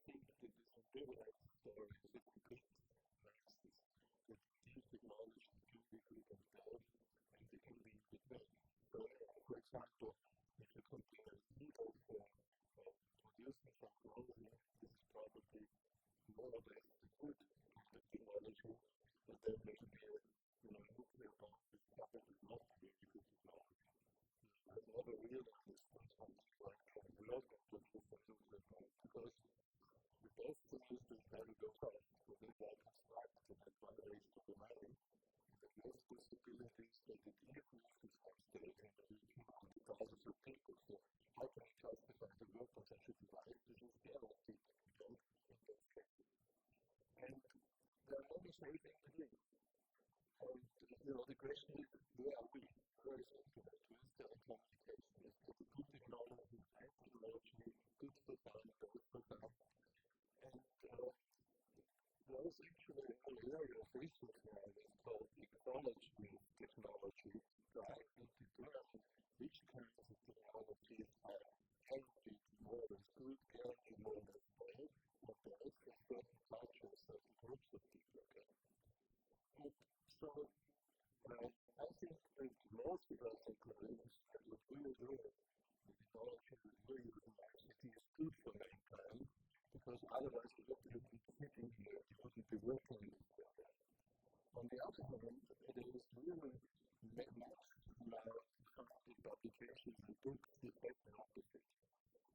think that this ambivalent story is a complete nonsense. That these technologies can be good and bad, and they can be in between. So, for example, if you compare heat of producing from clothing, this is probably more or less the good technology, but then maybe nuclear bomb is probably not very good technology. I've never realized sometimes like welcome to nuclear bomb because the best thing is to try to go fast, so that I can start to that one race to the money. The best possibility is that it improves the substate and the thousands of people. So how can I justify the work of such a device? This is their own people, in those cases. And there are many safe in between. And the question is, where are we? Where is internet? Where is telecommunication? Is it a good technology, bad technology, good for some, bad for some? And there was actually an area of research now that's called ecology of technology, trying to determine which kinds of technologies are guaranteed more as good, guaranteed more as bad, or bad for certain cultures, certain groups of people. And so I think that most of us are convinced that what we are doing, the technology that we are using actually is good for mankind, because otherwise we wouldn't be sitting here, we wouldn't be working in this way. On the other hand, it is really much now the publications and books reflect the opposite.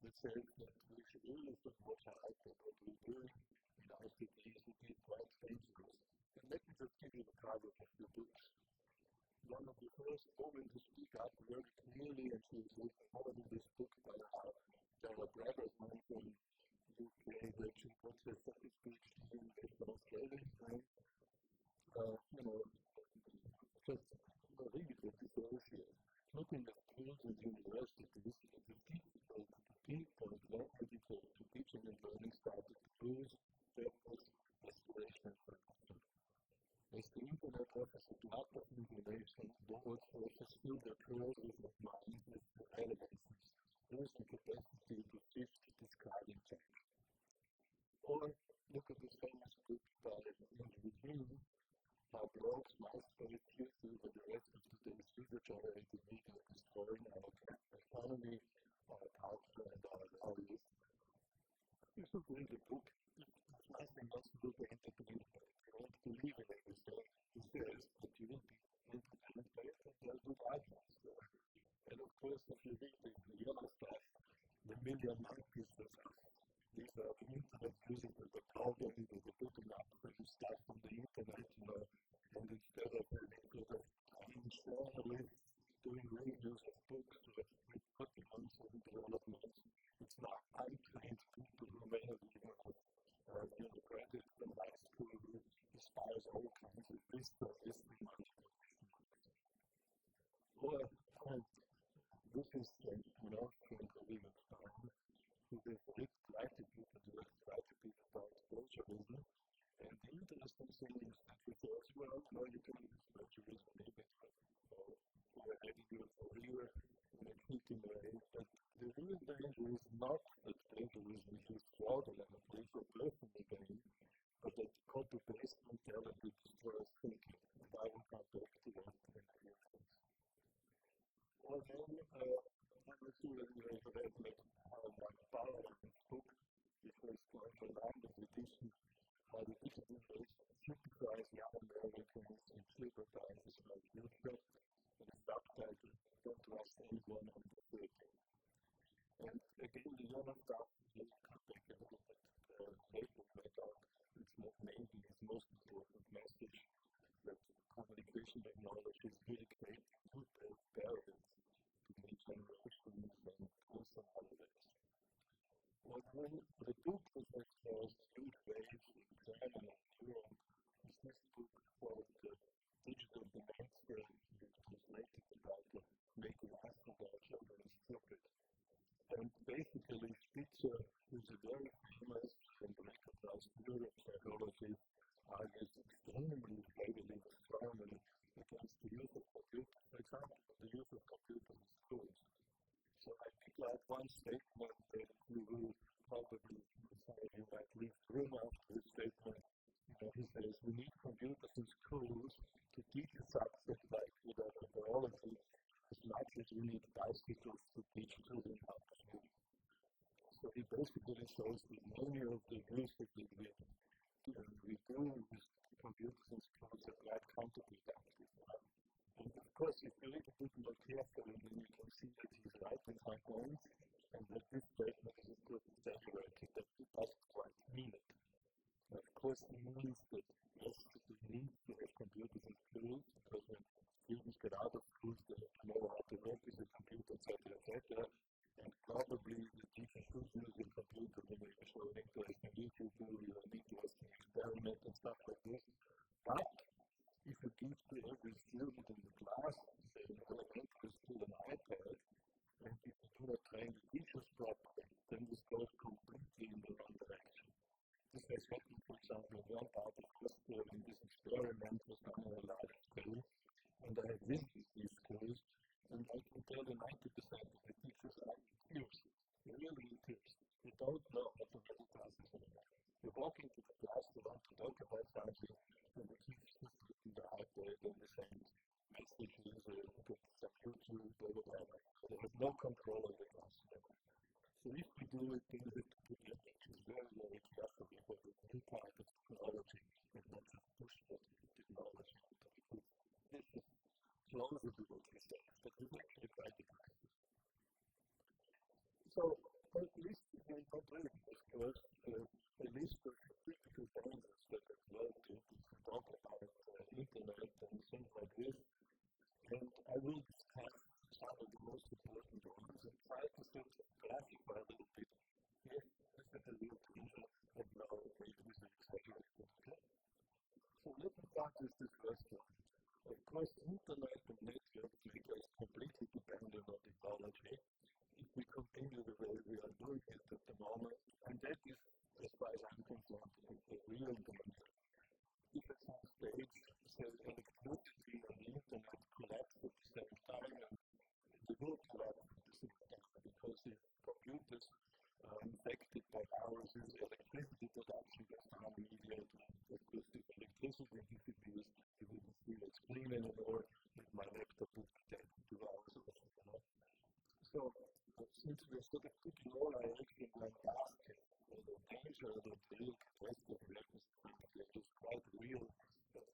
That says that we should really watch out for what we do in our cities, it is quite dangerous. And let me just give you the cover of the books. One of the first women to speak up very clearly, and she was part of this book by Sarah Braverman from UK, where she puts her second speech in Australia. Just read what this says here. Looking at schools and universities, it is difficult to pinpoint when education, teaching and learning started to lose purpose, aspiration, for instance. As the internet offers a lot of information, boards also fill their closures of mind with relevances, lose the capacity to shift, discard, and change. Or look at this famous book by Andrew Hume, How Blogs, MySpace, YouTube, and the rest of today's user-generated media are destroying our economy, our culture, and our values. You should read the book. It's nothing else to do than entertainment. You want to believe in everything he says, but you will be entertained by it, and there's good arguments there. And of course, if you read the yellow stuff, the million monkeys that these are the internet users that are programming, that are putting up stuff on the internet, and instead of journalists doing reviews of books with putting on some developments, it's now untrained people who may have even graduated from high school who despise all kinds of this or this management. Or, this is from the Legal Time, who is writing people to about virtualism. And the interesting thing is that he says, well, no, you can use virtualism maybe for editing or your thinking way, but the real danger is not that virtualism is fraudulently for personal gain, but that copy-paste mentality destroys thinking. And I will come back to that in a few minutes. Well, then, I'm assuming you have read Maurer book, the first one, the London edition, how the digital age typifies young Americans and sympathizes by future, and the subtitle, Don't Trust Anyone Under 30. And again, the young stuff, you come back a little bit later when I talk, it's not maybe his most important message, that communication technology is really creating two barriers between generations and also holidays. Well, then, the book that was called Huge Waves in German and Europe is this book called Digital Dependency, translated about making us and our children stupid. And basically, Spitzer, who's a very famous and recognized neuropsychologist, argues extremely heavily and strongly against the use of computers, for example, the use of computers in schools. So I picked out one statement that we will probably you might leave the room after his statement. He says we need computers in schools to teach a subject like biology as much as we need bicycles to teach children how to swim. So he basically shows that many of the use that we do with computers in schools are quite counterproductive. And of course, if you look a bit more carefully, then you can see that he's right in some points, and that this statement is of course exaggerated, that he doesn't quite mean it. Of course, he means that yes, we need to have computers in schools, because when students get out of school, they know how to work with a computer, etc. And probably the teacher should use a computer when they show interest in YouTube or an interesting experiment and stuff like this. But if you give to every student in the class, say in elementary school, an iPad, and if you do not train the teachers properly, then this goes completely in the wrong direction. This has happened, for example, in one part of Austria when this experiment was done on a large scale, and I have visited these schools, and I can tell you 90% of the teachers are in tears, really in tears. They don't know how to get the classes anymore. They walk into the class, they want to talk about something, and the teachers just putting the iPad and they send messages or put some YouTube, blah, blah, blah. They have no control of the classroom. So if we do it, then we have to put the attention very, very carefully for the new part of technology and not just push that technology onto the group. This is plausible what we say, but we actually try to practice. So, for list is very complicated, of course, a list of critical dangers that are involved in talk about internet and things like this. And I will discuss some of the most important ones and try to sort of classify a little bit if this is a real danger and now maybe this is exaggerated. Okay? So let me start with this first one. Of course, internet and network data is completely dependent on technology. If we continue the way we are doing it at the moment, and that is, as far as I'm concerned, a real danger. If at some stage, say, electricity and the internet collapse at the same time, and they will collapse at the same time, because if computers are infected by viruses, electricity production gets down immediately. Of course, if electricity disappears, you wouldn't see it clean anymore, if my laptop would be dead in 2 hours or something. So, since we're sort of putting all our eggs in one basket, the danger of the real catastrophe is quite real.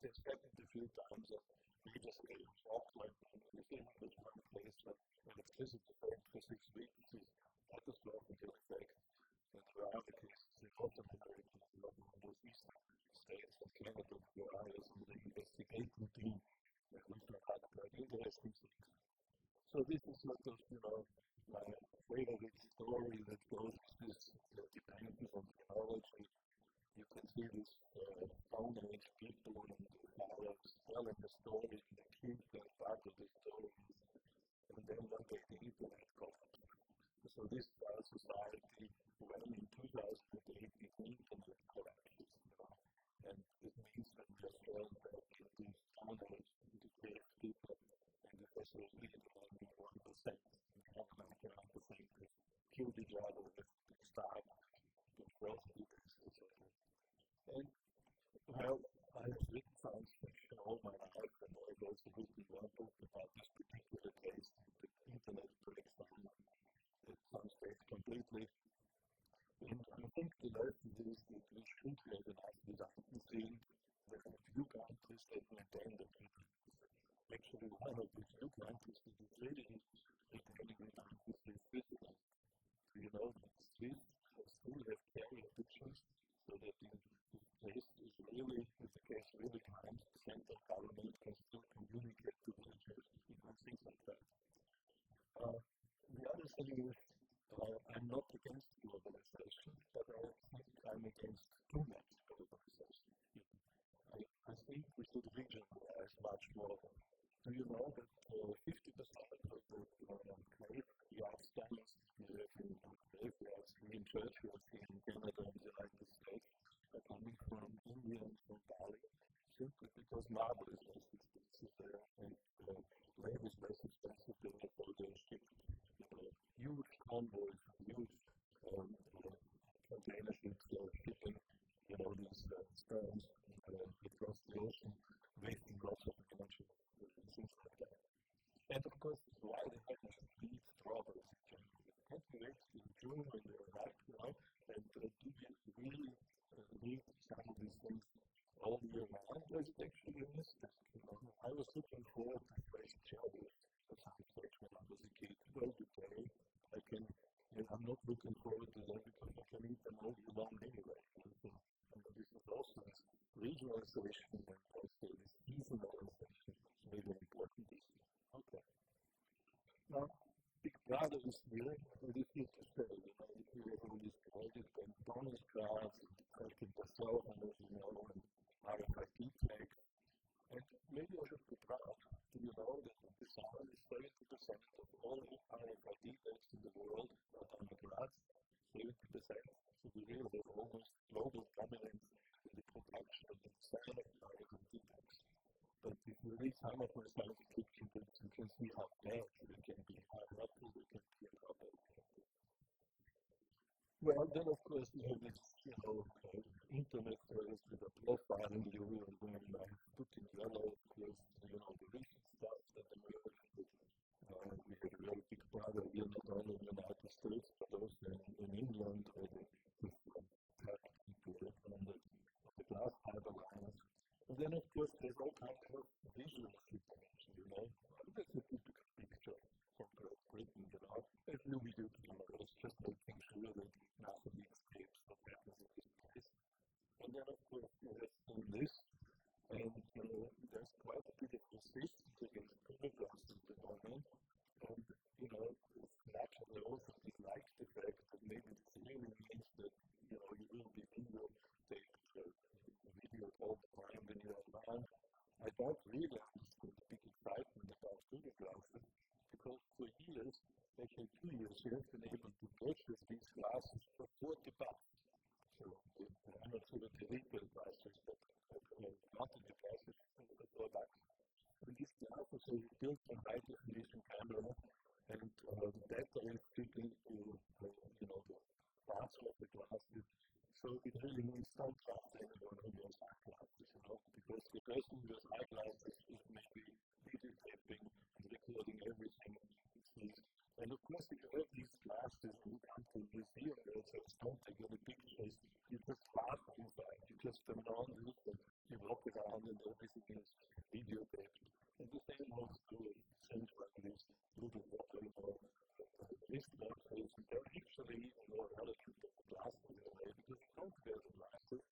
It's happened a few times that we just get shocked like within one place that electricity failed for 6 weeks is catastrophic effect. And there are other cases in Northern America, in those eastern states of Canada, where I was in the investigating team, and we had quite interesting things. So this is sort of, my favorite story that goes with this dependence on technology. You can see this Stone Age people and Maurer telling the story, and the cute part of the story is, and then one day the internet collapsed. So this is our society when in 2008 the internet collapses, and it means that we are all back into Stone Age, into cave people, and the facility is only 1%. And 1% killed each other with start to cross people, etc. And well, I have written science fiction all my life, and I have also written one book about this particular case. The internet breaks down at some stage completely. And I think the lesson is that we should have enough redundancy. There are a few countries that maintain that actually one of the few countries that is really maintaining redundancy is Switzerland. You know that Swiss still have carrier pigeons, so that in place is really, in the case really times, the central government can still communicate to villagers and things like that. The other thing is, I'm not against globalization, but I think I'm against too much globalization. I think we should regionalize much more. Do you know that 50% of the graveyards, Dummies, graveyards in churchyards in Canada and the United States are coming from India and from Bali, simply because marble is less expensive there and land is less expensive than the ship. Huge convoys, huge terms across the ocean, wasting lots of energy, things like that. And of course, why they have these strawberries in January? Can't you wait in June when they're ripe, and do you really need some of these things all year round? Or is it actually a mistake? I was looking forward to fresh cherries or something when I was a kid. Well, today, I'm not looking forward to them because I can eat them all year long anyway. And this is also this regionalization and also this seasonalization is really important issue. Okay. Now, Big Brother is here, and this is to say, if you have all these projects and Dummies, Graz, and myself, and and RFID tag, and maybe I should be proud. Do you know that the sound is 70% of all RFID tags in the world are on the Graz? 70%. So we really have almost global dominance in the production of the design of RFID tags. But if you read some of my scientific books, you can see how bad they can be, how rotten they can be, and how bad they can be. Well, then of course you have this, internet service with a profiling you, and when I put in yellow, of course, the recent stuff that America did. We had a very big brother here, not only in the United States, but also in England, where they tapped into the glass fiber lines. And then, of course, there's all kinds of visual information, That's a typical picture from Britain, As we do, it's just making sure that nothing escapes what happens in this place. And then, of course, you have seen this, and there's quite a bit of resistance against photographs in the moment. And, it's naturally also dislikes the fact that maybe this really means that, you will be videotaped video all the time when you're around. I don't really understand the big excitement about photographs because for years, actually 2 years, you have been able to purchase these glasses for $40. So I'm not sure what the retail price is, but monthly price is $4. And these glasses are built on high definition camera, and the data is fit into the parts of the glasses. So it really means don't trust anyone who wears eyeglasses, because the person who wears eyeglasses is maybe videotaping and recording everything he sees. And of course, if you have these glasses and you come to a museum where it says don't take any pictures, you just laugh inside, you just turn on this and you walk around and everything is videotaped. And the same holds true of things like this little water wristwatches. They're actually even more relative to the glasses in a way because you don't wear the glasses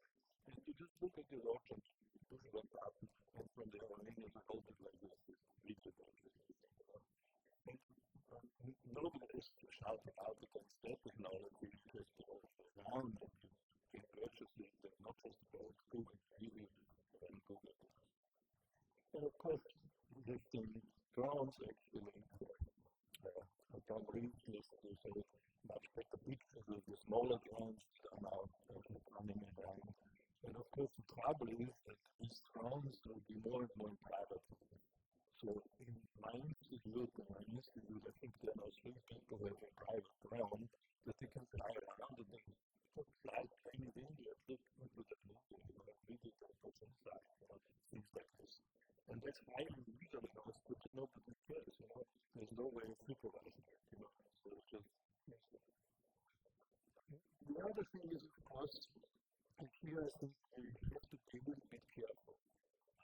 and you just look at your watch and push one button and from there on in you hold it like this, and nobody is to shout out against that technology because they're around and you can purchase it and not just about Google TV and Google. And of course, there's the drones actually. Don't reach this, there's a much better picture with the smaller drones that are now running around. And of course, the trouble is that these drones will be more and more private. So in my institute, I think there are 3 people who have a private drone that they can fly around and then fly plain in India, look into the window, video tapes inside, things like this. And that's highly legalized, but nobody cares, There's no way of supervising it, So it's just. The other thing is, of course, and here I think we have to be a little bit careful.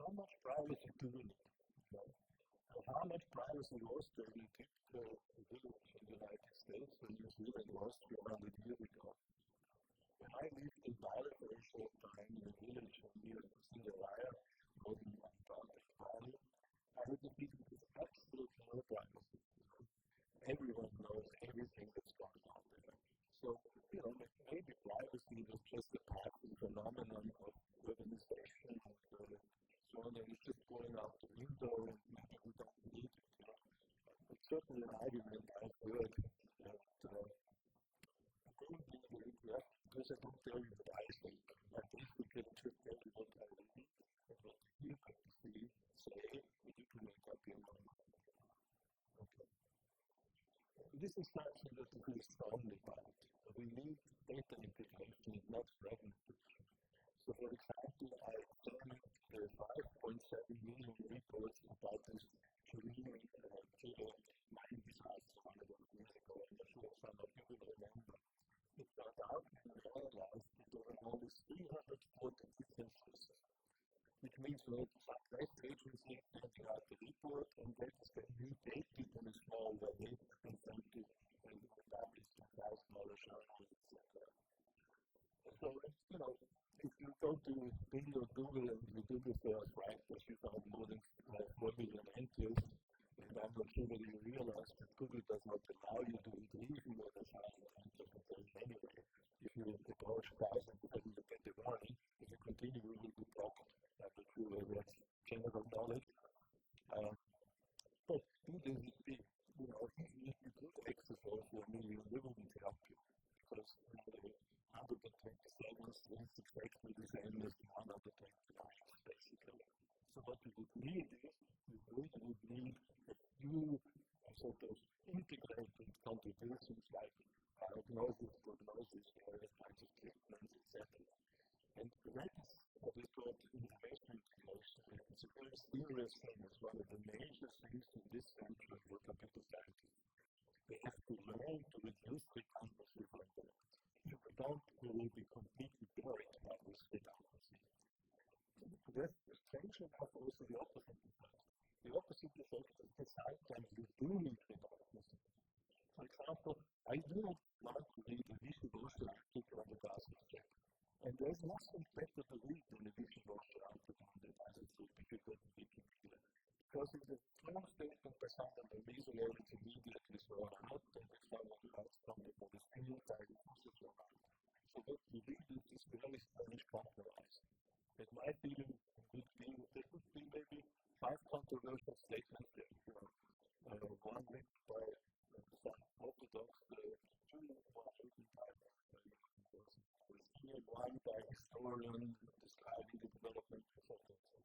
How much privacy do we need? How much privacy was there in typical village in the United States when New Zealand was 200 years ago? When I lived in Bali for a short time in a village near Singalaya, northern part of Bali, I had to be with absolutely no privacy. Everyone knows everything that's going on there. So, maybe privacy was just a part of the phenomenon of urbanization and so on, and it's just going out the window and maybe we don't need it. It's certainly an argument I've heard that I don't believe it yet because I don't tell you what I think. I basically just tell you what I read and what you can see, say, and you can make up your mind. Okay. This is something that we feel strongly about. We need data integration, not fragmentation. So for example, I've done 5.7 million reports about this Korean killer mine disaster 100 years ago, and I'm sure some of you will remember. It got out and realized that there were only 340 different sources, which means that some press agency sending out the report and they just get mutate it in a small way and send it and publish to 5 smaller journals, etc. So, if you go to Bing or Google and you do the first right, as you found more than 4 million entries, and I'm not sure whether you realize that Google does not allow you to retrieve more than 1,000 entries anyway. If you approach 1,000, you get the warning. If you continue, you will be blocked. I'm not sure whether that's general knowledge. But do this is big. If you could access all 4 million, they wouldn't help you. Because the 127 is exactly the same as the 129, basically. So what you would need is, you really would need a few sort of integrated contributions like diagnosis, prognosis, various kinds of treatments, etc. And that is what is called information creation. It's a very serious thing. It's one of the major things in this century for computer scientists. They have to learn to reduce redundancy for intellect. If they don't, they will be completely buried by this redundancy. That's strangely enough also the opposite effect. The opposite effect is that sometimes you do need redundancy. For example, I do not want to read a wishy-washy article on the Graz object. And there's nothing better to read than a wishy-washy article on the Graz object if you go to Wikipedia. Because it's a true statement by someone that isolated immediately thrown out, and if someone else from the field, I will also thrown out. So what you read is this very strange compromise. That my feeling would be that there would be maybe 5 controversial statements there. One made by some Orthodox Jew, one written by one by historian describing the development of etc.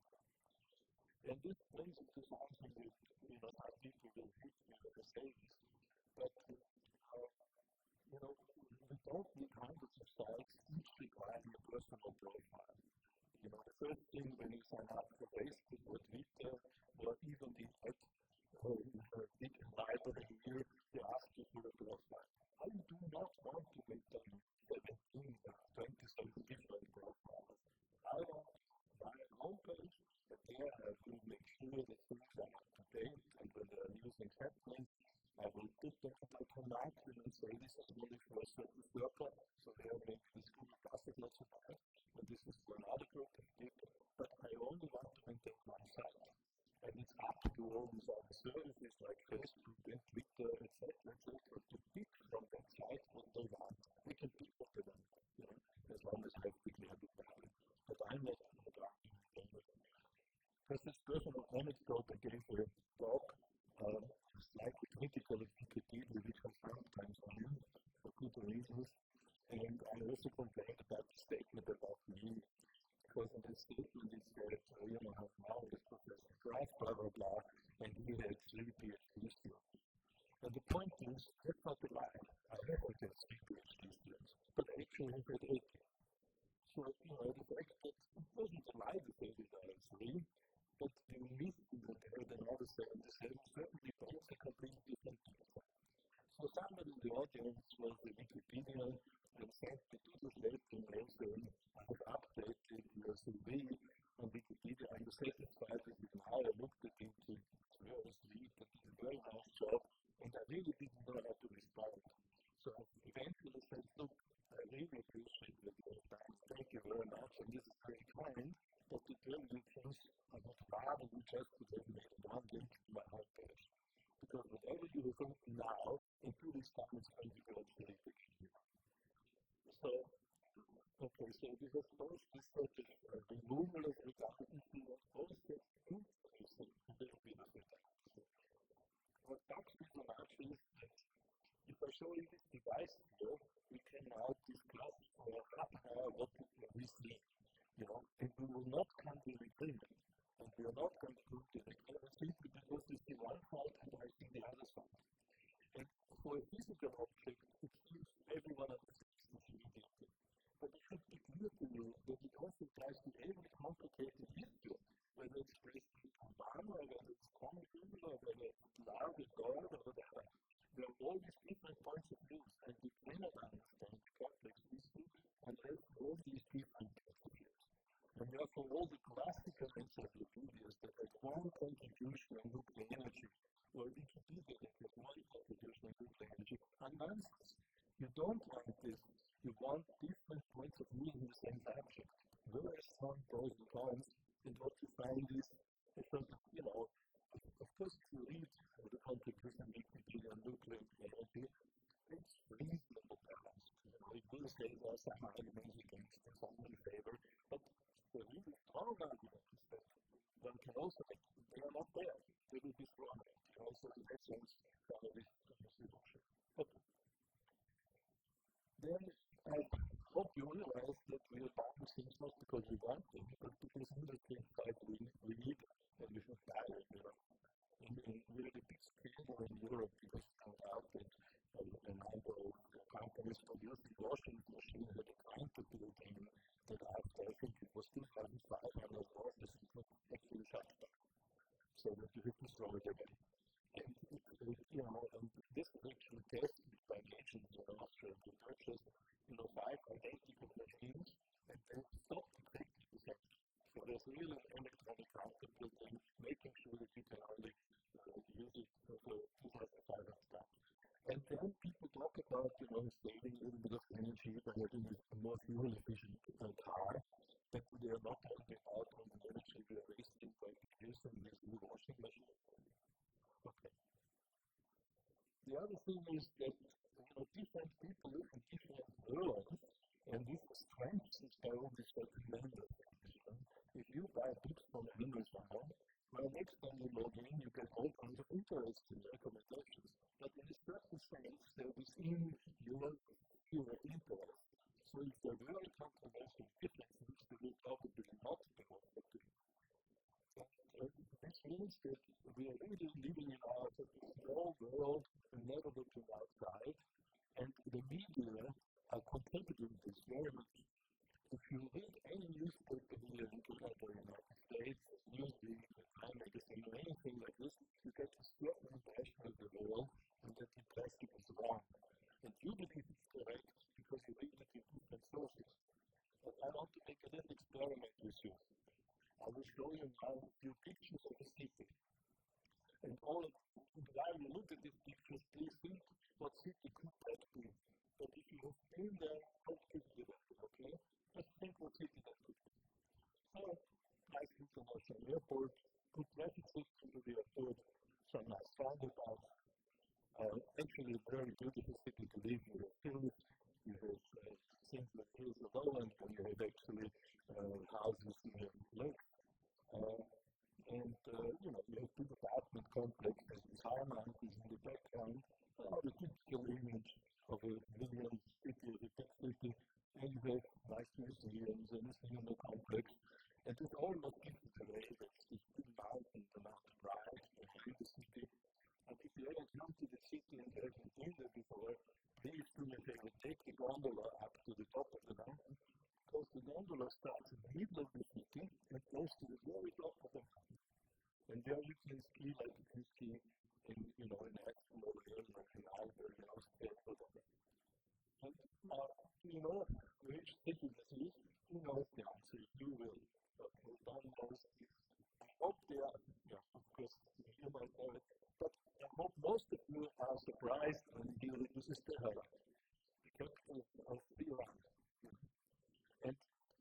And this brings into something that some people will hit me with the sayings, but we don't need hundreds of sites each requiring a personal profile. The first thing when you sign up for Facebook or Twitter or even the big library here, they ask you for a profile. I do not want to make them 17 or 27 different profiles. I want my homepage, but there I will make sure that things are up to date, and when there are new things happening, I will put them into a command and say this is only for a certain circle, so they will make this Google Classic not so bad, and this is for another group of people, but I only want to maintain my site. And it's up to all these other services like Facebook and Twitter, etc., to pick from that site what they want. They can pick what they want, as long as I have declared the value. But I'm not arguing in favor. Because this personal anecdote I gave a talk, slightly critical of Wikipedia, which I sometimes on for good reasons, and I also complained about the statement about me. Because in the statement it said, Maurer is Professor Graz, blah, blah, blah, and he had 3 PhD students. And the point is, that's not a lie. I never had 3 PhD students, but actually I had 80. So, the fact that it wasn't a lie to say that I had 3, but the mystery that there than all the 77 certainly paints a completely different picture. So someone in the audience was the Wikipedia and sent me 2 days later and also I have updated your CV on Wikipedia. Are you satisfied with it now? I looked at it, it's very sweet, and it's a very nice job, and I really didn't know how to respond. So I eventually said, look, I really appreciate what you have done. Thank you very much, and this is very kind, but to tell you things, I would rather you just could have made one link to my homepage. Because whatever you have written now, in 2 weeks' time, it's going to go to the picture. So, okay, so this is both this sort of removal of redundancy and also increasing a little bit of redundancy. What Dr. Hermann is that if I show you this device here, we can now discuss what we see, and we will not come to an agreement. And we are not going to prove the agreement simply because we see one side and I see the other side. And for a physical object, it seems everyone understands this immediately. But it should be clear to you that it also applies to every complicated issue, whether it's expressed in one or whether it's comical or whether it's loud or God or whatever. There are all these different points of view, and we cannot understand complex issue unless all these different points of view. And therefore, all the classical encyclopedias that have one contribution on nuclear energy, or Wikipedia that has one contribution on nuclear energy, are nonsense. You don't want this. You want different points of view in the same subject. Various some pros and cons, and what you find is, of course, if you read the contribution of Wikipedia on nuclear energy, it's reasonable balance. It will say there are some arguments against and some in favor, but the really strong arguments that one can also make, they are not there. They will be strong. Also, in that sense, probably a solution. Okay. Then I hope you realize that we are buying things not because we want them, but because industry decides we need them and we should buy them. We're the big scandal in Europe because it turned out that a number of companies producing washing machines had a counter building that after I think it was 2,500 orders, it was actually shut down. So that you have to throw it away. And this was actually tested by agents in Austria to purchase, 5 identical machines and then stop the technical. So there's really an electronic counter building, making sure that you can only use it for 2,500 times. And then people talk about, saving a little bit of energy by having a more fuel efficient car, but they are not talking about all the energy we are wasting by producing this new washing machine. Okay. The other thing is that different people live in different worlds, and this strengthens their own certain members. If you buy books from a Windows phone, well, next time you log in, you get all kinds of interesting recommendations. But in a certain sense, they're within your interest. So if they're very controversial differences, they will probably not be what to do. This means that we are really living in our small world and never looking outside, and the media are contributing this very much. If you read any newspaper here in the United States, Newsweek, Time Magazine, or anything like this, you get a certain impression of the world, and that impression is wrong. And you believe it's correct because you read it in different sources. But I want to make a little experiment with you. I will show you now a few pictures of the city. And while you look at these pictures, please think what city could that be. But if you have been there, what could be that, okay? Just think what city that could be. So, nice international airport, good traffic system to the airport, some nice roundabouts. Actually, a very beautiful city to live. You have hills, you have things like hills below, and then you have actually houses near lakes. And you have big apartment complexes with Hermann is in the background, the typical image of a million city, a big city, and you have nice museums and a cinema complex. And it almost gives it away that this big mountain, the Mountain Pride, in the city. And if you haven't come to the city and you haven't been there before, please do me a favor, take the gondola up to the top of the mountain, because the gondola starts in the middle of the city and goes to the very top of the mountain. And there you can ski like you can ski in an actual area like an Alberg, Austria, whatever. And which city this is, who knows the answer? You will. Okay, don't know. I hope they are, of course, you might know it, but I hope most of you are surprised when you hear that this is Tehran, the capital of Iran. And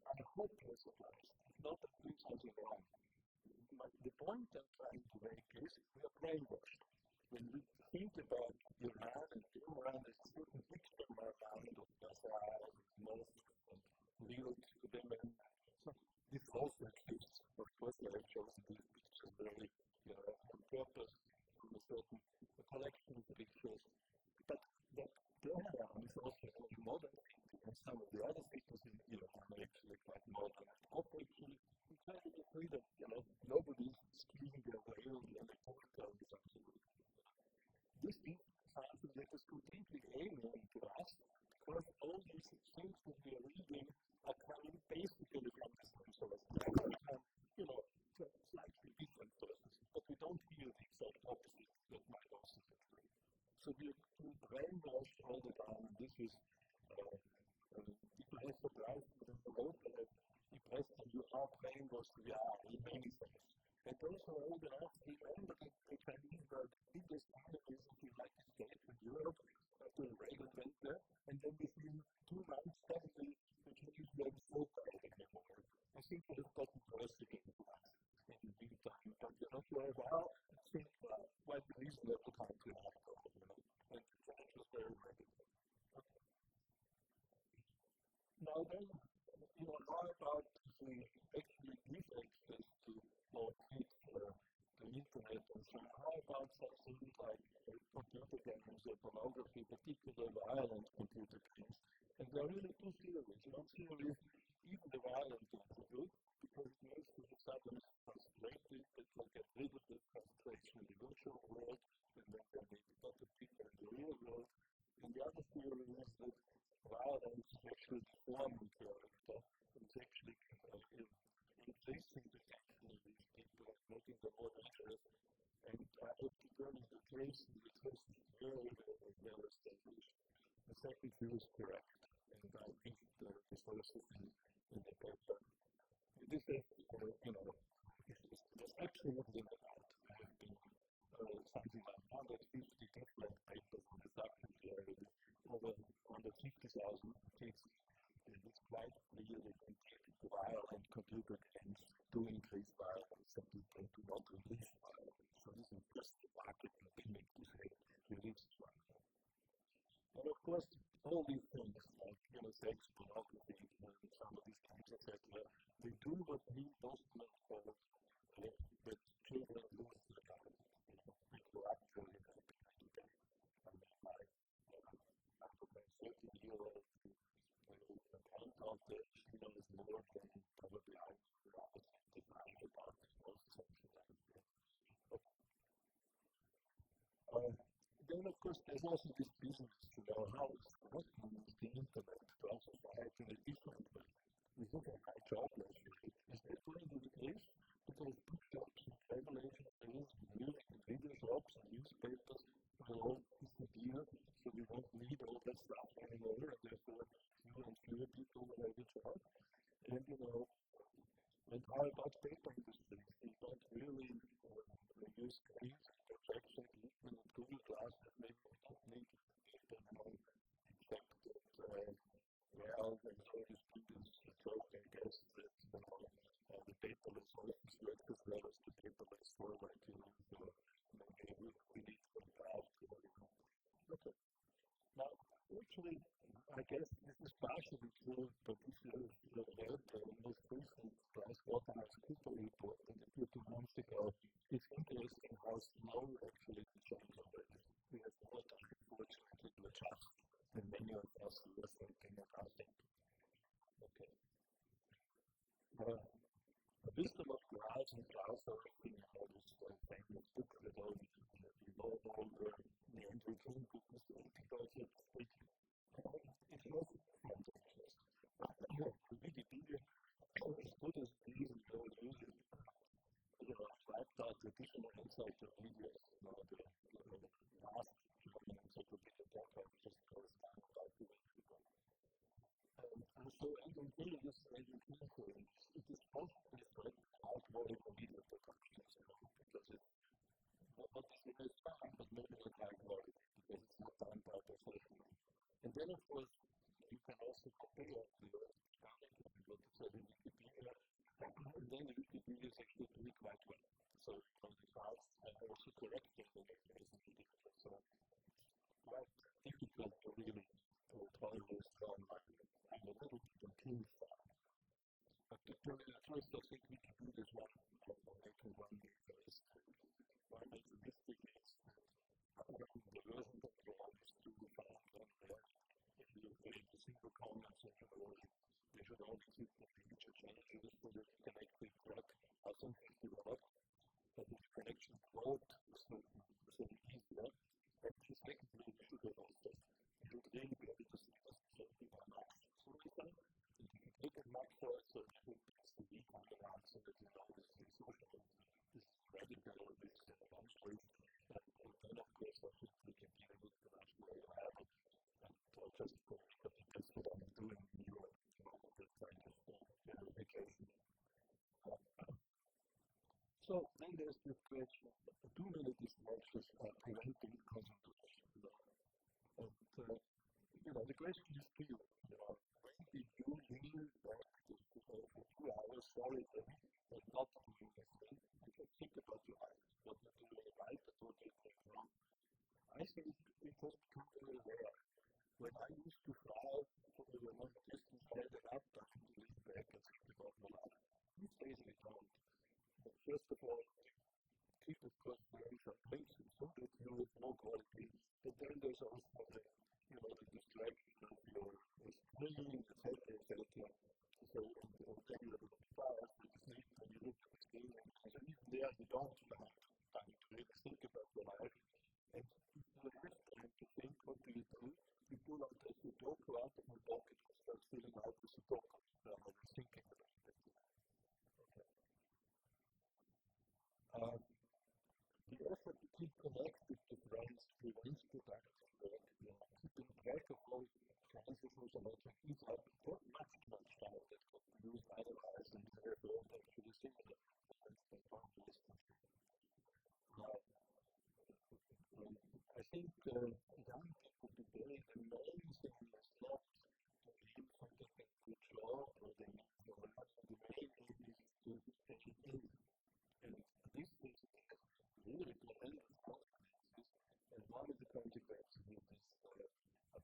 I hope you're surprised. If not, I'm doing something wrong. The point I'm trying to make is we are brainwashed. When we think about Iran and Tehran, there's a certain picture in our mind of Gaza, mosques, and real women. So this also exists. Of course, I have chosen these pictures very on purpose in a certain collection of pictures. But Tehran is also a very modern city, and some of the other cities in Iran are actually quite modern. Actually, incredible freedom. Nobody's skiing their way on the helicopter or something. This is something that is completely alien to us, because all these things that we are reading are coming is it may surprise you in the road that impressed you how brainwashed we are in many things. And those who are old enough remember that the Chinese were the biggest enemies of the United States and Europe after Reagan went there, and then within 2 months, suddenly the Chinese weren't so bad anymore. I think it has gotten worse again in the meantime, but for a while, I think quite reasonable country after all, and the French was very negative. Now then, how about we actually give access to more kids the internet and so on? How about something like computer games or pornography, particularly violent computer games? And there are really two theories. One theory is even the violent games are good because it makes the subjects frustrated, it will get rid of the frustration in the virtual world, and then there may be better people in the real world. And the other theory is that violence actually deforming character is actually increasing the action of these people, making them more dangerous, and actually turning the trace in the test is very, very well established. The second view is correct, and I think the sources in the paper. This is, there's absolutely no doubt. I have been something like 150 different papers on the subject area with over 150,000 kids. It is quite clear that violent computer games do increase violence and people do not release violence. So this is just the marketing gimmick to say release violence. And of course, all these things like sex, pornography, some of these kinds of etc., they do what we most call that children lose their time. We grow up really very behind them. I mean, my 13-year-old account of the knows more than probably I was defining about most something like that. Then, of course, there's also this business to know how what means the internet to our society in a different way. We look at high job ratio. Is that going to be the case? Because bookshops and travel agencies, music and video shops and newspapers will all disappear, so we won't need all that stuff anymore, and therefore fewer and fewer people will have a job. And and how about paper industries? They don't really use screens, projection, even in Google Glass, that maybe we don't need paper anymore, except that, well, there's all these students joke and guess that, the paperless office works as well as the paperless forward, maybe we need to have okay. Now, actually, I guess this is partially true, but if you read the most recent PricewaterhouseCoopers report that appeared 2 months ago, it's interesting how slow actually the change already. We have more time, fortunately, to adjust than many of us who are thinking about it. Okay. The wisdom of Graz and Graz are writing all this famous book with all the Andrew King books, because it was fantastic. Wikipedia, as good as it is, and all users, wiped out traditional encyclopedias, the last German encyclopedia book I just closed down about 2 weeks ago. And so Andrew King is Andrew King for it is possibly like high-quality media production, because it's not as fun, but maybe not high-quality, because it's not done by professionals. And then, of course, you can also compare the what it says in Wikipedia, and then the Wikipedia is actually doing quite well. So, from the past, and also correcting the recently. So, it's quite difficult to really tolerate online. I'm a little bit confused. But first, I think we can do this one making one first. One is the mistake is that the version control is too fast and if you create a single comment in the version, you should only keep the feature changes so that you can actually track how something developed. But if the connection quote is so easier, and the second way you should have also, you should really be able to see what something on max. So we find that you can take a max for it, so it should be the weak on the line so that you know this is social. This is radical, this is monstrous, and then of course we can deal with the much more reliable and just for So then there's the question, too many distractions are preventing concentration. And the question is still, when did you really practice for 2 hours solidly and not doing anything? You can think about your life, what you're doing right and what you're doing wrong. I think it has become very rare. When I used to fly for a long distance, I had a laptop to lean back and think about my life. These days I don't. First of all, keep of course very fragmentation so that you have no quality. But then there's also the distraction of your screen, etc. So then you have a fast and sleep and you look at the screen and so even there you don't have time to really think about your life. And if you have time to think, what do? You pull out the Sudoku out of your pocket and start filling out the Sudoku rather than thinking about it. The effort to keep connected to friends prevents productive work. Keeping track of all transitions and objectives are much time that could be used otherwise and therefore actually similar and long distance. I think young people today, the main thing is not to aim for getting a good job or the main aim is to get in. And this is really tremendous consequences. And one of the consequences is this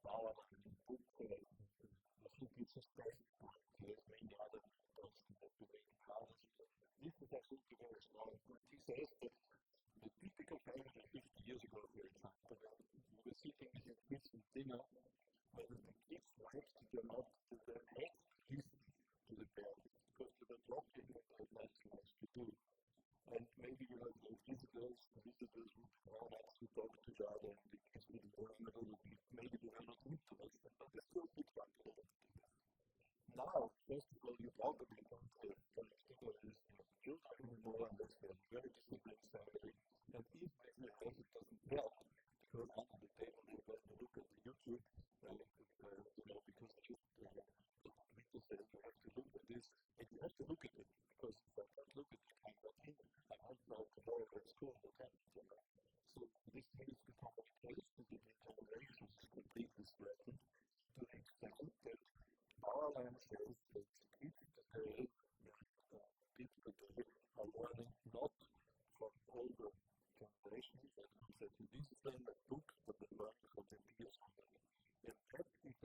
Maurer book. I think it's a special book. There's many other books that do it hard. This is, I think, a very strong book. He says that the typical family 50 years ago, for example, you were sitting with your kids at dinner, when the kids liked to go out to the next listen to the parents because they were talking about what nice to do. And maybe the visitors would all have to talk to each other and the kids would learn a little bit. Maybe they were not interested, but they still would like to learn. Now, first of all, you probably don't collect together with the children anymore unless they're very disciplined family. And even if you have, it doesn't help because under the table you have to look at the YouTube because Victor says you have to look at this and you have to look at it because if I don't look at it, I'm not in. I won't know tomorrow at school what happened to me. So this needs to come in place to the generations to complete this lesson to the extent that our land says that people today are learning not from older generations that you discipline the books, but they learn from the peers. And if that is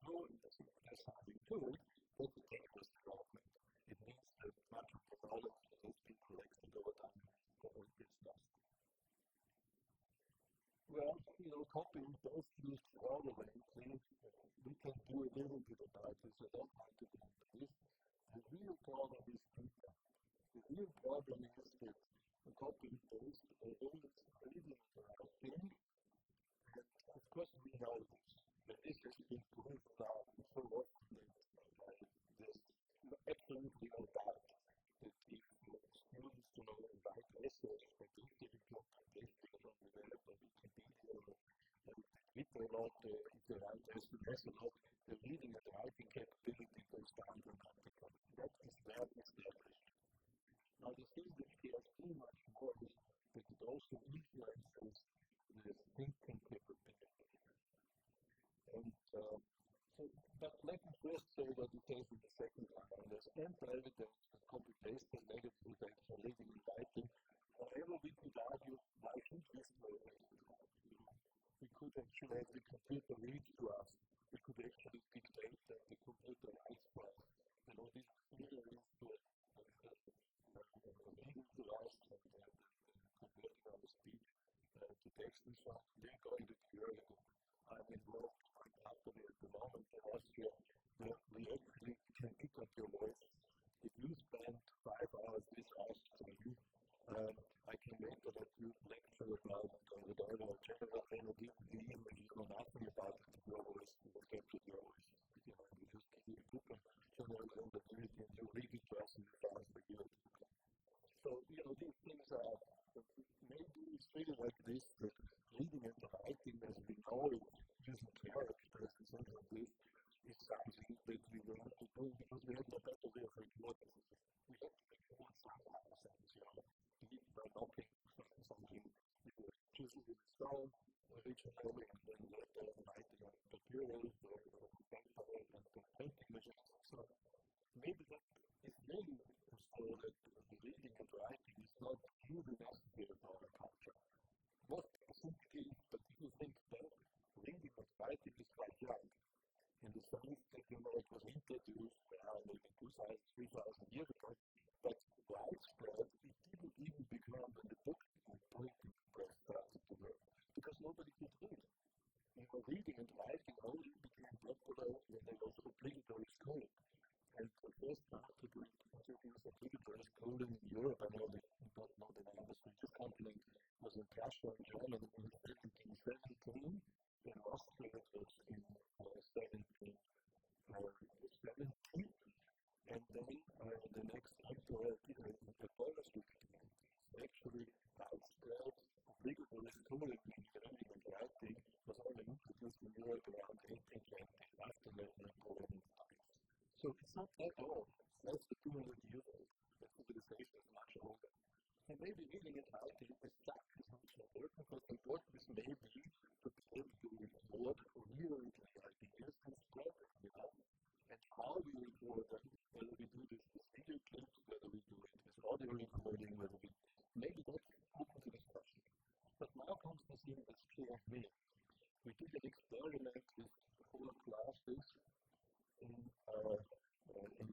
true, and I think that's how we do it, that's a dangerous development. It means that much of the knowledge has been collected over time for all this stuff. Well, copying those used fraudulently, we can do a little bit about this. I don't want to do this. The real problem is people. The real problem is that the copying paste always reading the right thing. And of course we know this. But this has been proven now so often that there's absolutely no doubt that if students write essays for difficult questions on the web or Wikipedia or Twitter or not, if they write essays or not, the reading and writing capability goes down dramatically. That is well established. Now the thing that cares too much more is that it also influences the thinking capability. And but let me first say what it says in the second line. There's ample evidence that copy-paste has negative effects on reading and writing. However, we could argue, why should this be we could actually have the computer read to us. We could actually dictate that the computer writes for us. This theory is to reading to us and converting our speech to text and so on. We're going to the area that I'm involved in at the moment in Austria, where we actually can pick up your voice. If you spend 5 hours this afternoon, I can make that you lecture about the general energy, even if you know nothing about it, your voice will capture your voice. We just give you a book on general relativity and you read it to us in the class that you have. So, these things are, maybe it's really like this, that reading and writing as we know it, using characters and something like this, is something that we want to do because we have no better way of recording. We have to record somehow, we originally, and then later writing on papyrus or paper and printing machines. So maybe that is really so that the reading and writing is not purely necessary for our culture. Most people simply, but people think that reading and writing is quite young. In the sense that it was introduced around maybe 2,000, 3,000 years ago, but widespread, it didn't even become when the printing press started to work, because nobody could read. Reading and writing only became popular when there was obligatory schooling. And the first started to introduce obligatory schooling in Europe. I know that you don't know the name, the Swedish continent was in Prussia and Germany in 1717. In Austria it was in 1770. And then the next emperor, the Polish actually widespread obligatory schooling in reading and writing was only introduced in Europe around 1820 after Napoleon. So it's not that old. It's less than 200 years old. The civilization is much older. And maybe reading and writing as such is not so important, but important is maybe to be able to record real ideas and spread them, and how we record them, whether we do this with video clips, whether we do it with audio recording, whether we maybe that's open to discussion. But now comes the thing that's clear of me. We did an experiment with 4 classes in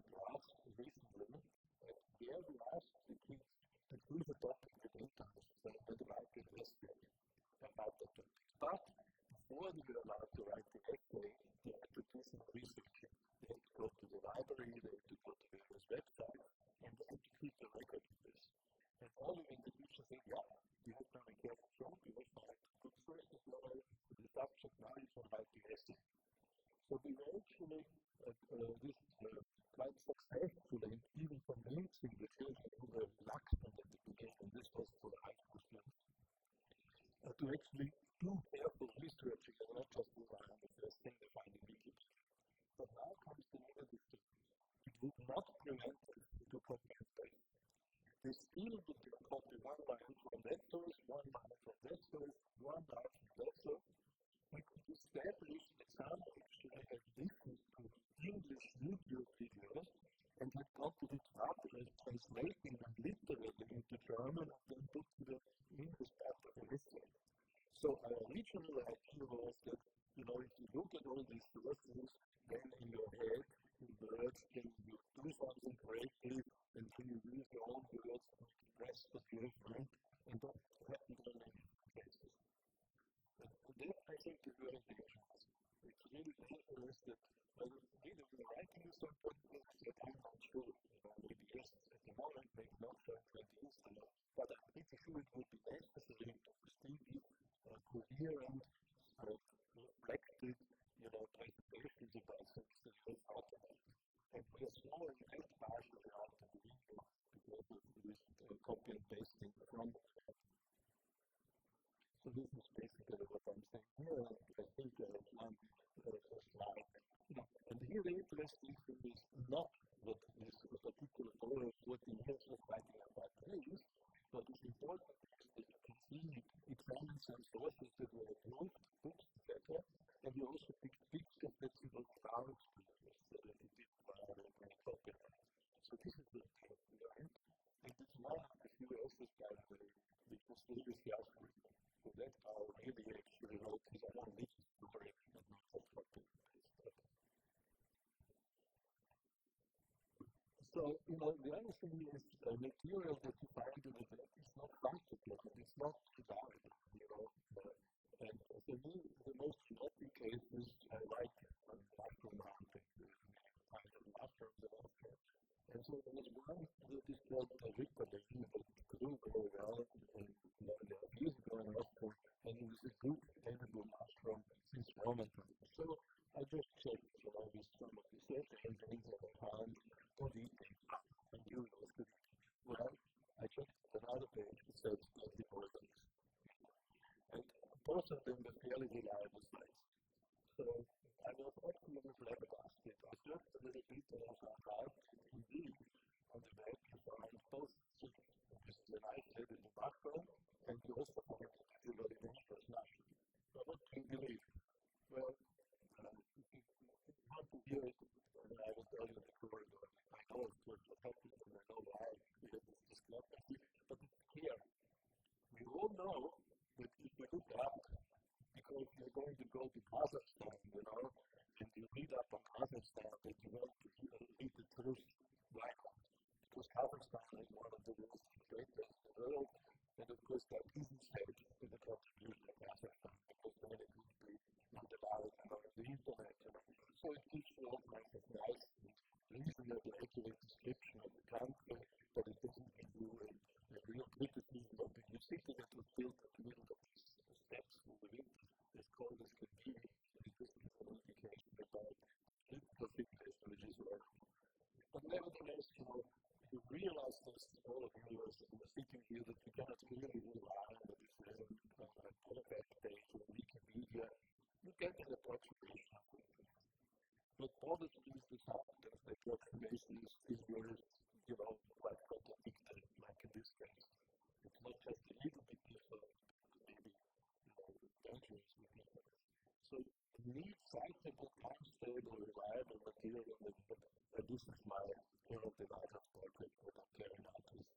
Graz recently, and there we asked the kids to choose a topic with interest, so they would write an essay about the topic. But before they were allowed to write the essay, they had to do some research. They had to go to the library, they had to go to various websites, and they had to keep the record of this. And following the teacher said, yeah, you have done a careful job, you have found good sources, the subject knowledge on how to essay. So we were actually quite successful in even convincing the children who were reluctant at the beginning, and this was for the high school students, to actually do careful research and not just move around the first thing they find in Wikipedia. But now comes the negative thing. It would not prevent them to copy and paste. They still would copy one line from that source, one line from that source, one line from that source. We could establish that some actually have listened to English YouTube videos and had gotten it up as translating them literally into German and then put to the English part of the history. So our original idea was that, if you look at all these sources, then in your head, in words, can you do something greatly, and can you use your own words to express what you have learned, and that happened in many cases. And that, I think, is very dangerous. It's really dangerous that reading and writing is so important that I'm not sure. Maybe yes, at the moment, maybe not for 20 years from now, but I'm pretty sure it would be necessary to still be coherent, reflected, presentations about things that you have thought about. And we are slowing that partially out of the window because of this copy and pasting from. So this is basically what I'm saying here. I think one slide. And here the interesting thing is not what this particular photo of 14 years of writing about is, but it's important that you can see examples and sources that were approved, books, etc. And you also pick pictures that you will found that it did copy. So this is the thing we learned. And it's one of the few essays, by the way, which was previously asked. So that's how really actually wrote his own little story and not just copy and paste. So, the other thing is material that you find in the web is not functional, it's not valid, and for me, the most shocking case is I like mushroom hunting, kind of mushrooms and all that. And so there was one that is called Ritalin that grew very well years ago in Austria, and it was a good edible mushroom since Roman times. So I just checked, with some of the search engines and I found good eating. I knew it was good eating. Well, I checked another page that said deadly poisons. And both of them were fairly reliable sites. So I was absolutely flabbergasted. I searched a little bit and I found out indeed on the web you find both chicken, which is a nice edible mushroom, and you also find particularly dangerous mushroom. So what accurate description of the country, but it doesn't give you a real criticism of the new city that was built at the middle of these steps from the winter, as cold as can be, and it doesn't give an indication about political fitness, religious work. But nevertheless, you realize this, all of you are thinking here that you cannot really rely on the different telegraph page or Wikipedia. You get an approximation of it. But probably this happens, the approximation is where, quite contradictory, like in this case. It's not just a little bit different, maybe, dangerous with it. So, you need citable, time-stable, reliable material on the web. And this is my device project that I'm carrying out with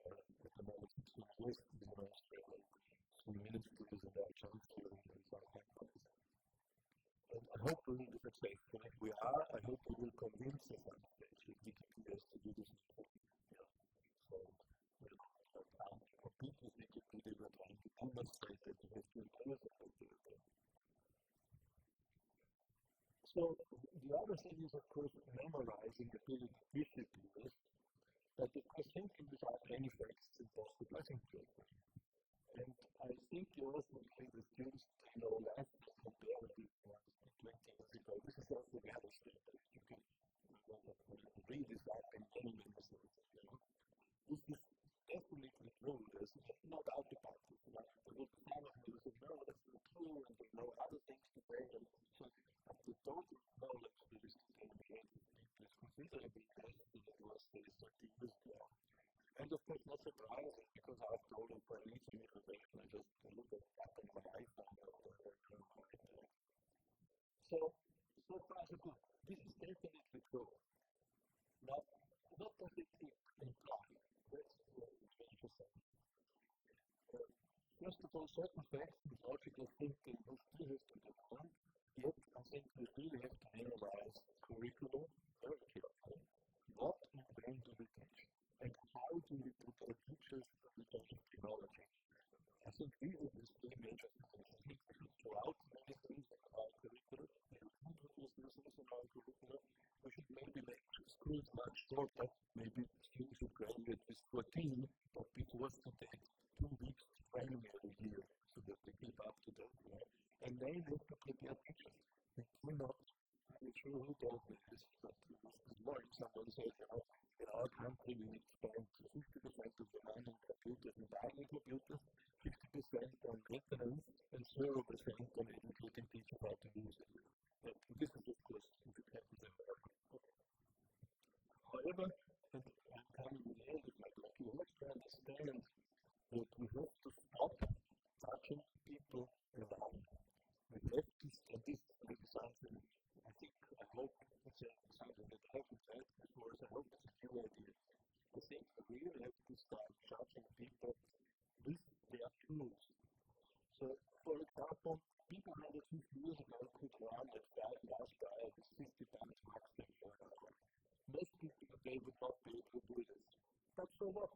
at the moment between West and Australia, some ministries and our chancellor and some companies. And I hope we will be successful. If we are, I hope we will convince the scientists that Wikipedia to do this important. So, we'll compete with Wikipedia, we're trying to demonstrate that we have to improve it. So, the other thing is, of course, memorizing the ability disciplines, but of course, thinking without any facts is impossible. I think so. And I think you also think the students, last compare with 20 years ago. This is also realistic. You can read this up in many sources. This is definitely true. There's no doubt about it. The book of said, no, that's not true, and there are no other things to say. And so, the total knowledge that is contained in is considerably less than it was 30 years ago. And of course, not surprising, because after all, in Paris University, I just look at what happened on my iPhone or So far so good. This is definitely true. Now, what does it imply? That's interesting. First of all, certain facts and logical thinking will still have to be done, yet I think we really have to analyze curriculum very carefully. What and when do we teach? And how do we put our teachers with technology? I think these are the three major things. We should throw out many things in our curriculum. We should introduce new things in our curriculum. We should maybe make schools much shorter. Maybe students should graduate with 14, but be forced to take 2 weeks training every year so that they keep up to date. And they have to prepare teachers. They cannot. I'm not sure who told me this, but this morning someone said, in our country we need to spend 50% of the money on computers and buying computers, 50% on maintenance, and 0% on educating teachers how to use it. But this is, of course, independent in America. However, and I'm coming to the end of my talk, you have to understand that we have to stop touching people around. We have to, and this is something I think, I hope it's something that I haven't said before, so I hope it's a new idea. I think we really have to start judging people with their tools. So, for example, people 150 years ago could run at 5 miles per hour with 50 times maximum per hour. Most people today would not be able to do this. But so what?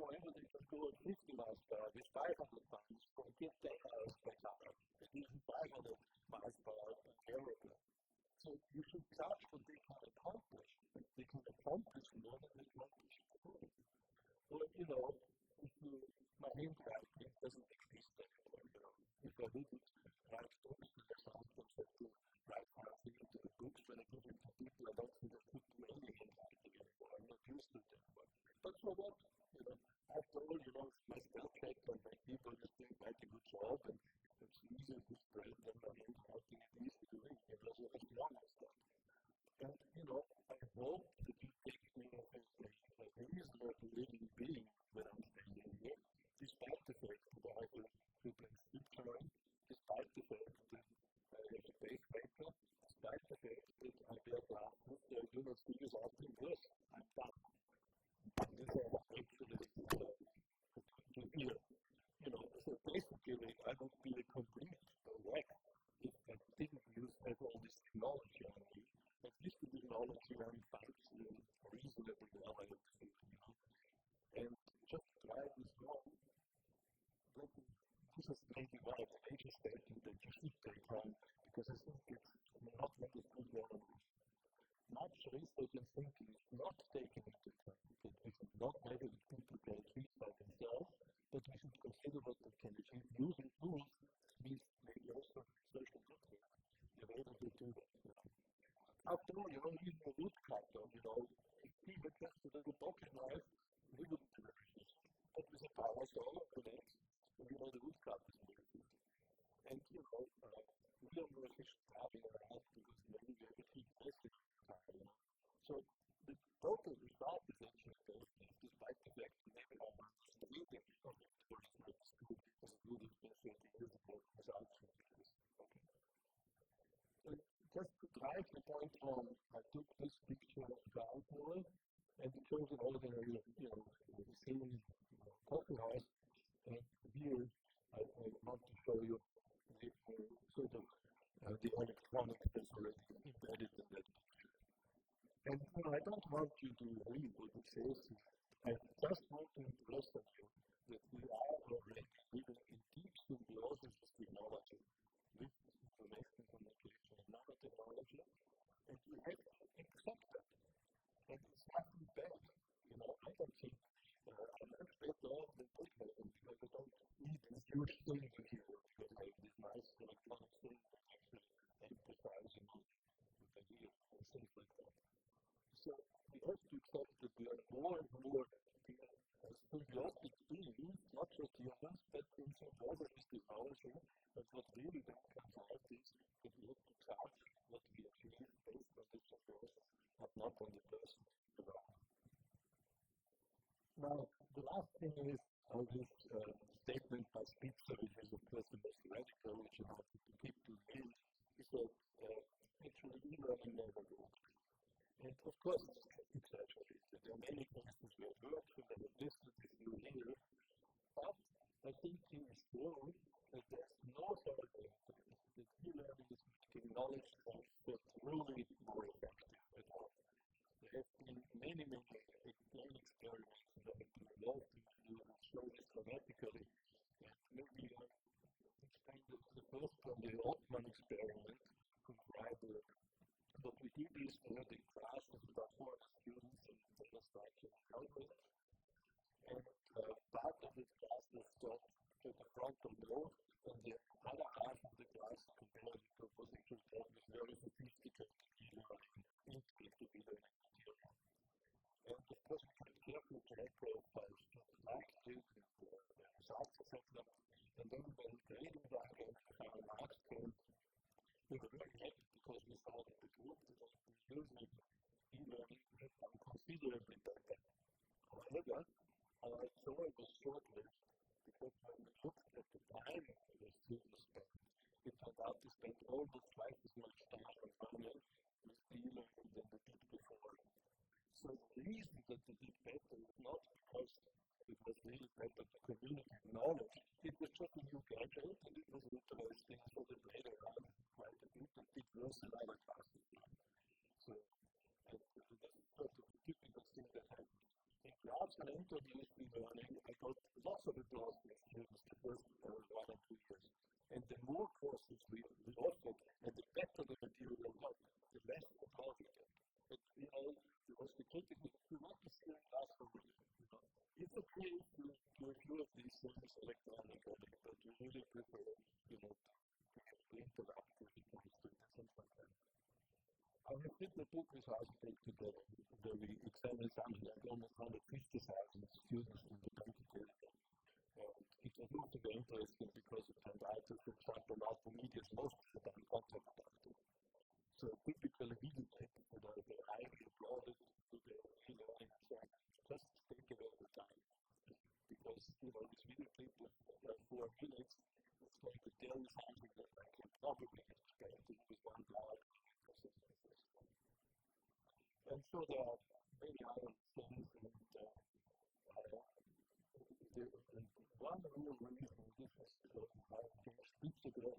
Whenever they can go at 50 miles per hour with 500 times, or get 10 miles per hour, and even 500 miles per hour comparable. So you should judge what they can accomplish. They can accomplish more than they accomplish before. Or, if my handwriting doesn't exist anymore, if I didn't write books, and I sometimes have to write something into the books when I give it to people, I don't think I could do any handwriting anymore. I'm not used to it anymore. But for what? After all, my spell check on my people is doing quite a good job, and it's easier to spread than my handwriting is easy to read. It was always wrong with that. And, I hope that you take me as a reasonable living being when I'm standing here, despite the fact that I have to bring scripture in, despite the fact that I have a pacemaker, despite the fact that I wear glasses that I do not see without them. Yes, I'm done. This is actually to hear. So basically, I would be a complete wreck if I didn't have all this technology on me. At least the technology I'm functioning reasonably well, I would think, And just try this home. This is maybe one of the major statements that you should take home, because I think it's not understood well enough. Much Aristotelian thinking is not taking into account that we should not measure the people by trees by themselves, but we should consider what they can achieve using tools, means maybe also social networks available to them. After all, even a woodcutter, if he were just a little pocket knife, he wouldn't do anything. But with a power saw for that, the woodcutter is very good. And, we are more efficient having around because maybe we have a cheap plastic tire, So the total result is actually positive, despite the fact that maybe our reading of the course is not as good as it would have been 30 years ago without this. Okay. So just to drive the point home, I took this picture of the outdoor, and it shows an ordinary, scene, coffee house, and here I want to show you the sort of the electronics that's already embedded in that picture. And I don't want you to read what it says. I just want to impress on you that we are already living in deep symbiosis with technology, with information communication and nanotechnology, and we have to accept that. And it's nothing bad. I don't think I'm much better than they have, because I don't need this huge thing to hear, because I have this nice electronic thing that actually emphasizes with ideas and things like that. So we have to accept that we are more and more symbiotic beings, not just humans, but in symbiosis with technology. But what really then comes out is that we have to judge what we achieve based on this symbiosis, but not on the person around. Now, the last thing is this statement by Spitzer, which is of course the most radical, which I wanted to keep to the end, is that actually e-learning never works. And of course, it's exaggerated. There are many instances where it works, and there are listed with you here. But I think it is true that there's no solid evidence that e-learning is making knowledge transfer truly more effective at all. There have been many experiments that have been involved in to show this dramatically. And maybe explain the first one, the Altman experiment from Freiburg. What we did is we had a class of about 400 students in data structure and algorithms, and part of the class was taught to the frontal lobe, and the other half of the class compared to was actually taught with very sophisticated e-learning, integrated e-learning material. And of course, we had careful track profiles to like this and the results, etc. And then when grading the identifier marks came, we were very happy because we saw that the group that was using e-learning had done considerably better. However, our story was short-lived because when we looked at the time the students spent, it turned out to spend almost twice as much time on learning with e-learning than they did before. So the reason that they did better is not because it was really better to communicate knowledge. It was just a new gadget, and it was interesting, so they played around quite a bit, and it was another classes. So that's sort of a typical thing that happened. In Graz, when I introduced e-learning, I got lots of applause from students the first 1 or 2 years. And the more courses we offered, and the better the material got, the less applause we got. But, there was the criticism, we want to see a classroom. It's okay to do a few of these things electronically, but we really prefer, to interact with the students and things like that. I have written a book with Architect together, where we examined something like almost 150,000 students in the country. And it was not very interesting because it turned out that, for example, multimedia is most of the time content productive. So typically video tapes that are highly uploaded to the e-learning track just take away the time. Because, this video clip of 4 minutes is going to tell you something that I can probably explain to you with 1 hour. And so there are many other things, and one real reason this is why I speak to the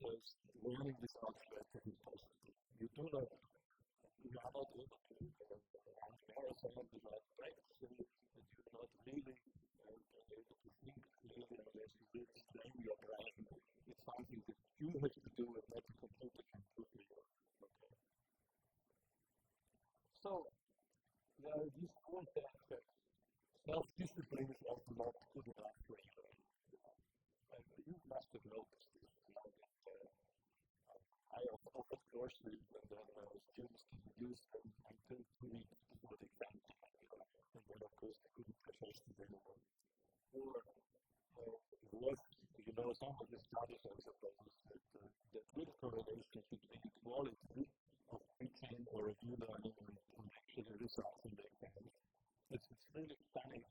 is learning this better is possible. You are not able to run marathons without practicing, and you're not really able to think clearly unless you really train your brain. It's something that you have to do and not the computer can do for you. Okay. this whole fact that self-discipline is often not good enough for anyone. And you must have noticed this, that I offered courses and then students can use them until 2 weeks before the exam time, and then of course they couldn't profess it anymore. Or what, some of the studies have supposed that good correlation between the quality of teaching or review learning and actually results in the exam. It's really stunning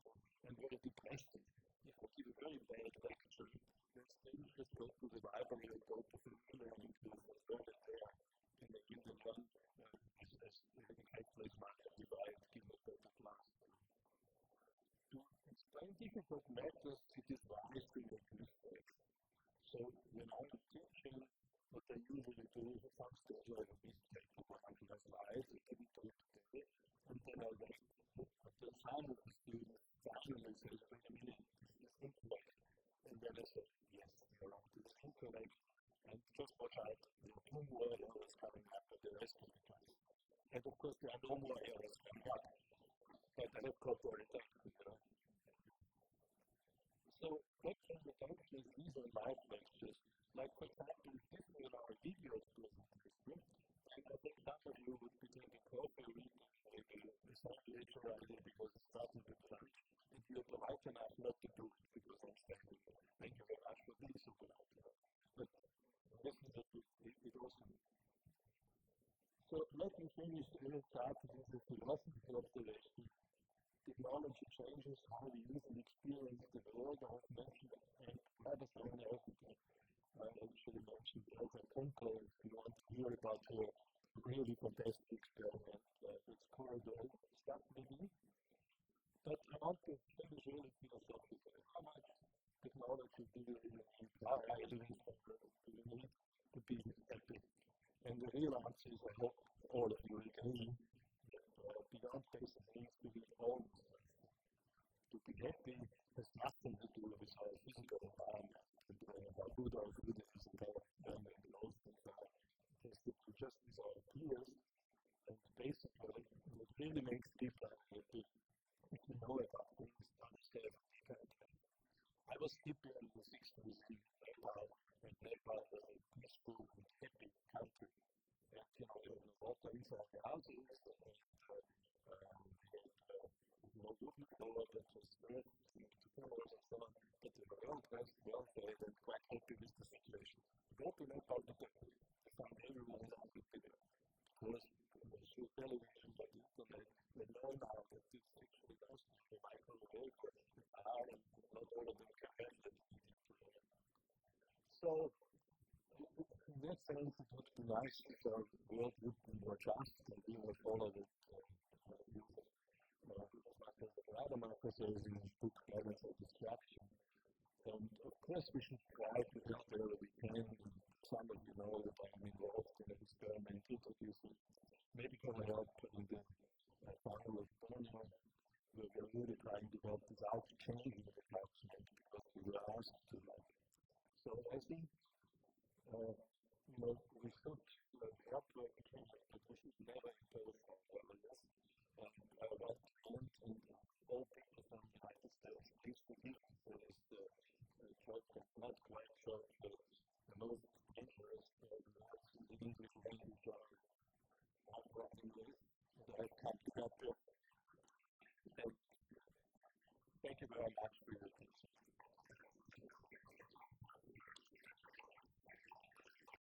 and very depressing. If I give a very bad lecture, then students just go to the library and go to the learning tools and learn it there. And they give them one as having calculate much and divide, give them a better class. To explain difficult matters, it is wise to make mistakes. So when I'm teaching, what I usually do is some stage I have a mistake, one class lies, I didn't do it today, and then I wait until some of the students finally says, wait a minute, this is incorrect. And then I say, yes, you're right, it's incorrect. And just watch out, there are 2 more errors coming up at the rest of the class. And of course, there are no more errors coming up. But I have caught all the time, So, lecture reductions, these are live lectures. Like, for example, this is our video presentation. And I think some of you would be drinking coffee or eating maybe some later idea because it's starting with lunch. And you're polite enough not to do it because I'm standing there. Thank you very much for being so polite. But definitely, it also. So, let me finish the chart with the philosophy observation. Technology changes how we use and experience the world. I have mentioned and that is only everything. I actually mentioned the open Kunkel if you want to hear about her really fantastic experiment. It's called stuff maybe. But I want to finish really philosophical. How much technology do you really need? How ideally do you need to be happy? And the real answer is I hope all of you agree that beyond basic needs we need all to be happy has nothing to do with our physical environment, and how good our food is, and how young and old things are. It has to do just with our peers, and basically, what really makes people happy is to know about things, to understand things. I was hippie in the 60s in Nepal, and Nepal was a peaceful and happy country. And, there was water inside the houses, and no movement, no other just earth, floors and so on, but they were well dressed, well fed, and quite happy with the situation. Go to Nepal today, they found everyone is happy there. Of course, through television, by the internet, they learn now that this actually does the microwave or the power, and not all of them can have that easy to learn. So, in that sense, it would be nice if our world would be more just and we would follow it. Rademacher says in his book Balance of Destruction. And of course we should try to help wherever we can. Some of you know that I'm involved in an experiment introducing medical help in the final of Borneo, where we're really trying to help without changing the attachment because we were asked to. So I think we should help where we can, but we should never impose on others. And I want to end in all people from the United States, this is the church that's not quite church, but the most dangerous words in the English language are not writing this, and I have come to help you. And thank you very much for your